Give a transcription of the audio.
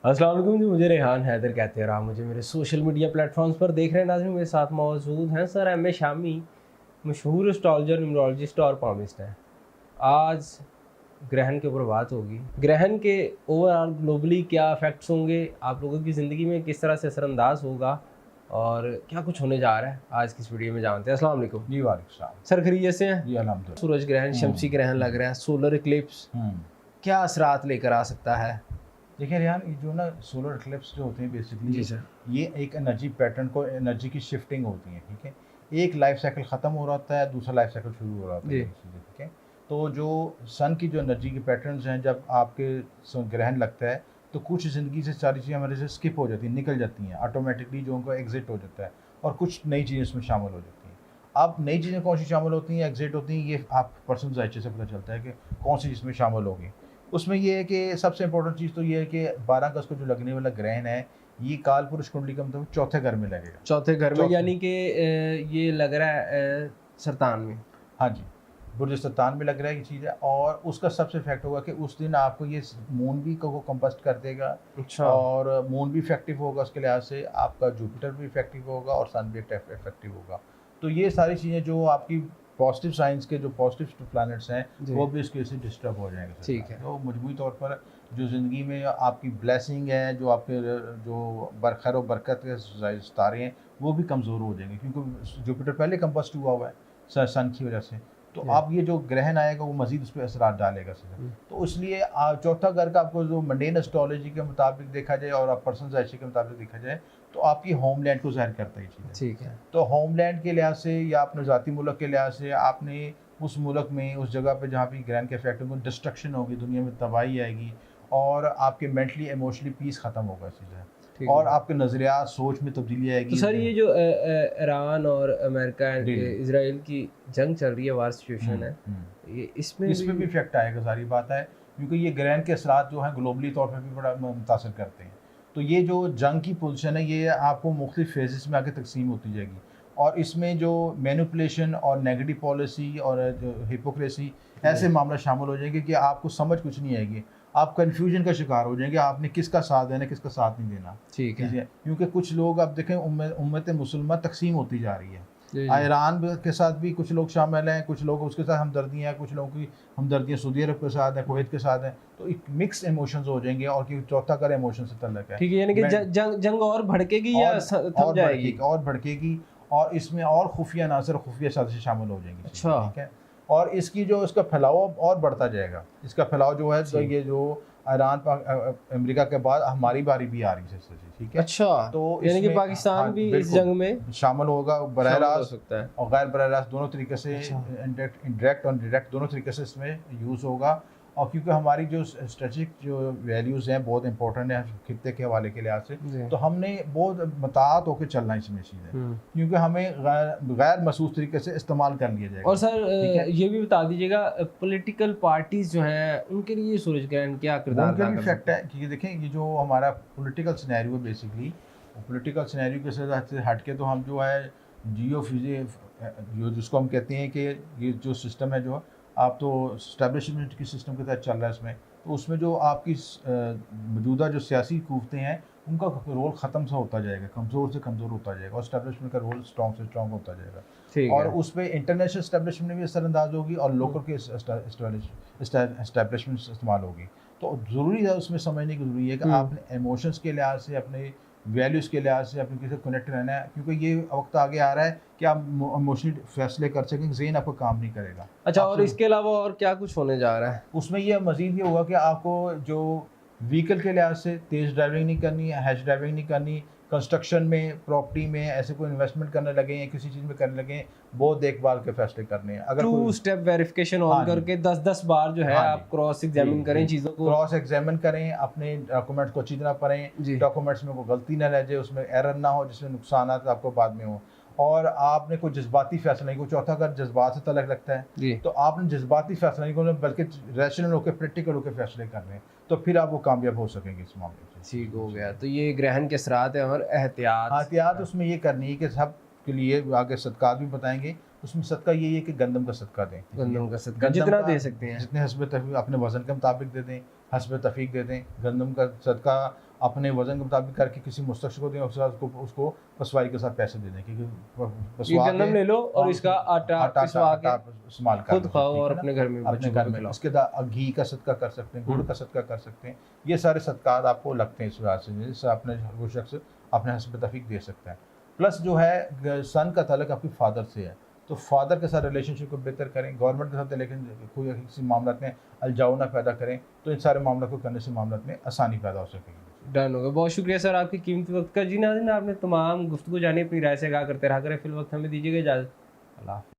अस्सलाम वालेकुम जी, मुझे रेहान हैदर कहते हैं और आप मुझे मेरे सोशल मीडिया प्लेटफॉर्म्स पर देख रहे हैं। नाज़रीन, मेरे साथ मौजूद हैं सर एम ए शामी, मशहूर एस्ट्रोलॉजर, न्यूमरोलॉजिस्ट और पामिस्ट हैं। आज ग्रहण के ऊपर बात होगी। ग्रहण के ओवरऑल ग्लोबली क्या इफेक्ट्स होंगे, आप लोगों की ज़िंदगी में किस तरह से असरअंदाज होगा और क्या कुछ होने जा रहा है, आज की इस वीडियो में जानते हैं। अस्सलाम वालेकुम जी वालेकुम सलाम। सर, खैरियत से हैं? जी अल्हम्दुलिल्लाह। सूरज ग्रहण, शमसी ग्रहण लग रहा है, सोलर इक्लिप्स क्या असरात लेकर आ सकता है? देखिए रियान, ये जो ना सोलर इक्लिप्स जो होते हैं जी बेसिकली सर। ये एक एनर्जी पैटर्न को, एनर्जी की शिफ्टिंग होती है, ठीक है। एक लाइफ साइकिल ख़त्म हो रहा होता है, दूसरा लाइफ साइकिल शुरू हो रहा होता है, जी। ये चीज़ें, ठीक है। तो जो सन की जो एनर्जी के पैटर्न्स हैं, जब आपके ग्रहण लगता है तो कुछ ज़िंदगी से सारी चीज़ें हमारे से स्किप हो जाती हैं, निकल जाती हैं ऑटोमेटिकली, जो उनका एग्जिट हो जाता है और कुछ नई चीज़ें इसमें शामिल हो जाती हैं। अब नई चीज़ें कौन सी शामिल होती हैं, एग्जिट होती हैं, ये आप पर्सन जायचे से पता चलता है कि कौन सी इसमें शामिल होगी। उसमें ये है कि सबसे इम्पोर्टेंट चीज़ तो ये है कि 12 अगस्त को जो लगने वाला ग्रहण है, ये काल पुरुष कुंडली का मतलब चौथे घर में लगेगा। चौथे घर में, चौथे। यानी कि ये लग रहा है सरतान में। हाँ जी, बुर्ज सरतान में लग रहा है ये चीज़ है, और उसका सबसे इफेक्ट होगा कि उस दिन आपको ये मून भी को कंबस्ट कर देगा, अच्छा। और मून भी इफेक्टिव होगा, उसके लिहाज से आपका जुपिटर भी इफेक्टिव होगा और सन भी इफेक्टिव होगा। तो ये सारी चीज़ें जो आपकी पॉजिटिव साइंस के जो पॉजिटिव प्लैनेट्स हैं, जी। वो भी इसकी वजह से डिस्टर्ब हो जाएंगे। ठीक है। तो मजमूई तौर पर जो ज़िंदगी में आपकी ब्लेसिंग है, जो आपके जो खैर व बरकत के सितारे हैं, वो भी कमज़ोर हो जाएंगे, क्योंकि जुपिटर पहले कंबस्ट हुआ है सन की वजह से। तो जी। अब ये जो ग्रहण आएगा वो मज़ीद उस पर असरात डालेगा सीधा। तो इसलिए चौथा घर का आपको जो मंडेन एस्ट्रोलॉजी के मुताबिक देखा जाए और आप पर्सन जायचे के मुताबिक देखा जाए, तो आपकी होमलैंड को ज़ाहिर करता है ये चीज़। ठीक है। तो होमलैंड के लिहाज से या अपने ज़ाती मुल्क के लिहाज से आपने उस मुल्क में, उस जगह पे जहाँ पे ग्रहण के इफेक्ट होंगे, डिस्ट्रक्शन होगी, दुनिया में तबाही आएगी, और आपके मेंटली इमोशनली पीस ख़त्म होगा इस चीज़, ठीक और है। आपके नज़रियात सोच में तब्दीली तो आएगी। सर, ये जो ईरान और अमेरिका एंड जी, जी। इसराइल की जंग चल रही है, वार सिचुएशन है, ये इसमें इसमें भी इफेक्ट आएगा, सारी बात है, क्योंकि ये ग्रहण के असरात जो हैं ग्लोबली तौर पर भी बड़ा मुतासर करते हैं। तो ये जो जंग की पोजीशन है, ये आपको मुख्तलिफ फेजेस में आगे तकसीम होती जाएगी, और इसमें जो मैनिपुलेशन और नेगेटिव पॉलिसी और जो हिपोक्रेसी, ऐसे मामला शामिल हो जाएंगे कि आपको समझ कुछ नहीं आएगी, आप कन्फ्यूजन का शिकार हो जाएंगे, आपने किसका साथ देना, किसका साथ नहीं देना। ठीक है। क्योंकि कुछ लोग, आप देखें, उम्मत मुसलमान तकसीम होती जा रही है। जी, जी। ईरान के साथ भी कुछ लोग शामिल हैं, कुछ लोग उसके साथ हमदर्दियाँ हैं, कुछ लोगों की हमदर्दियाँ सऊदी अरब के साथ हैं, कुवैत के साथ हैं। तो एक मिक्स इमोशंस हो जाएंगे, और क्योंकि चौथा कर इमोशन से तल्लक है। ठीक है, यानी कि जंग और भड़केगी या थम जाएगी? और भड़केगी, और इसमें और खुफिया नासर, खुफिया साजिशें शामिल हो जाएंगी। अच्छा। ठीक है। और इसकी जो इसका फैलाव और बढ़ता जाएगा, इसका फैलाव जो है, तो ये जो ईरान अमेरिका के बाद हमारी बारी भी आ रही है, ठीक है। अच्छा, तो यानी कि इसमें पाकिस्तान भी इस बिल्कुल जंग में शामिल होगा, बरह शामिल हो रास्त सकता है। और गैर बरह रास्त दोनों तरीके से, अच्छा। इंडायरेक्ट और डायरेक्ट दोनों तरीके से इसमें यूज़ होगा। और क्योंकि हमारी जो स्ट्रेटेजिक जो वैल्यूज़ हैं बहुत इंपॉर्टेंट है खित्ते के हवाले के लिहाज से, जी। तो हमने बहुत मुताअत होकर चलना है इसमें चीज़ें, क्योंकि हमें गैर महसूस तरीके से इस्तेमाल कर लिया जाएगा। और सर, ठीक है? ये भी बता दीजिएगा, पॉलिटिकल पार्टीज जो हैं उनके लिए सूरज ग्रहण क्या किरदार उनका अदा भी कर इफेक्ट सकता है, क्योंकि देखें, ये जो हमारा पॉलिटिकल सिनेरियो है बेसिकली, पॉलिटिकल सिनेरियो के से हट के तो हम जो है जियो जो जिसको हम कहते हैं कि ये जो सिस्टम है, जो आप तो स्टैब्लिशमेंट की सिस्टम के तहत चल रहा है इसमें, तो उसमें जो आपकी मौजूदा जो सियासी कुव्वतें हैं, उनका रोल ख़त्म सा होता जाएगा, कमज़ोर से कमज़ोर होता जाएगा, और स्टैब्लिशमेंट का रोल स्ट्रॉन्ग से स्ट्रॉन्ग होता जाएगा। ठीक और है। उस पर इंटरनेशनल स्टैब्लिशमेंट में भी असरअंदाज होगी, और लोकल के स्टैब्लिशमेंट इस्तेमाल होगी। तो ज़रूरी है उसमें समझने की ज़रूरी है कि आपने इमोशंस के लिहाज से, अपने वैल्यूज़ के लिहाज से अपने किसी से कनेक्ट रहना है, क्योंकि ये वक्त आगे आ रहा है कि आप इमोशनली फैसले कर सकेंगे, ज़हन आपका काम नहीं करेगा। अच्छा, और इसके अलावा और क्या कुछ होने जा रहा है? उसमें ये मज़ीद ये होगा कि आपको जो व्हीकल के लिहाज से तेज़ ड्राइविंग नहीं करनी है, हैश ड्राइविंग नहीं करनी, कंस्ट्रक्शन में, प्रॉपर्टी में ऐसे कोई इन्वेस्टमेंट करने लगे हैं, किसी चीज़ में करने लगे हैं, बहुत देखभाल के फैसले करने हैं। अगर टू स्टेप वेरिफिकेशन ऑन करके 10-10 बार जो है आप क्रॉस एग्जामिन करें चीज़ों को, क्रॉस एग्जामिन करें, अपने डॉक्यूमेंट्स को अच्छी तरह पढ़ें, डॉक्यूमेंट्स में कोई गलती ना रह जाए, उसमें एरर ना हो जिसमें नुकसान आपको बाद में हो, और आपने कोई जज्बाती फैसला नहीं, कोई चौथा अगर जज्बात से तलक लगता है, तो आपने जज्बाती फैसला नहीं करना, बल्कि रैशनल होकर, प्रैक्टिकल होकर फैसले करने हैं, तो फिर आप वो कामयाब हो सकेंगे इस मामले में। ठीक हो गया। तो ये ग्रहण के असरात हैं, और एहतियात उसमें ये करनी है कि सब के लिए आगे सदकात भी बताएंगे। उसमें सदका यही है कि गंदम का सदका दें, गंदम का सदका जितना दे सकते हैं, जितने हस्ब तफीक अपने वज़न कम मुताबिक दे दें, हस्ब तफीक दे दें गंदम का सदका। अपने वजन के मुताबिक करके किसी मुस्तशर को दें, उसके बाद उसको पसवाई के साथ पैसे दे दें, क्योंकि ये पसवा के गंदम ले लो और इसका आटा पिसवा के इस्तेमाल कर खुद लो, खाओ ठीक और है ना? अपने घर में अपने बच्चों घर को में खिलाओ। उसके बाद घी का सदका कर सकते हैं, गुड़ का सदका कर सकते हैं। ये सारे सदकात आपको लगते हैं इस वजह से, जिससे अपने वो शख्स अपने हस्ब तफीक दे सकता है। प्लस जो है सन का ताल्लुक आपके फादर से है, तो फादर के साथ रिलेशनशिप को बेहतर करें, गवर्नमेंट के साथ लेकिन कोई किसी मामला में अलझाव ना पैदा करें, तो इन सारे मामलों को करने से मामला में आसानी पैदा हो सकेगी। डन हो गया। बहुत शुक्रिया सर आपकी कीमती वक्त का। जी नाज़रीन, आपने तमाम गुफ्तगू जानी, अपनी राय से आगाह करते रहा करें। फिल वक्त हमें दीजिएगा इजाज़त। अल्लाह।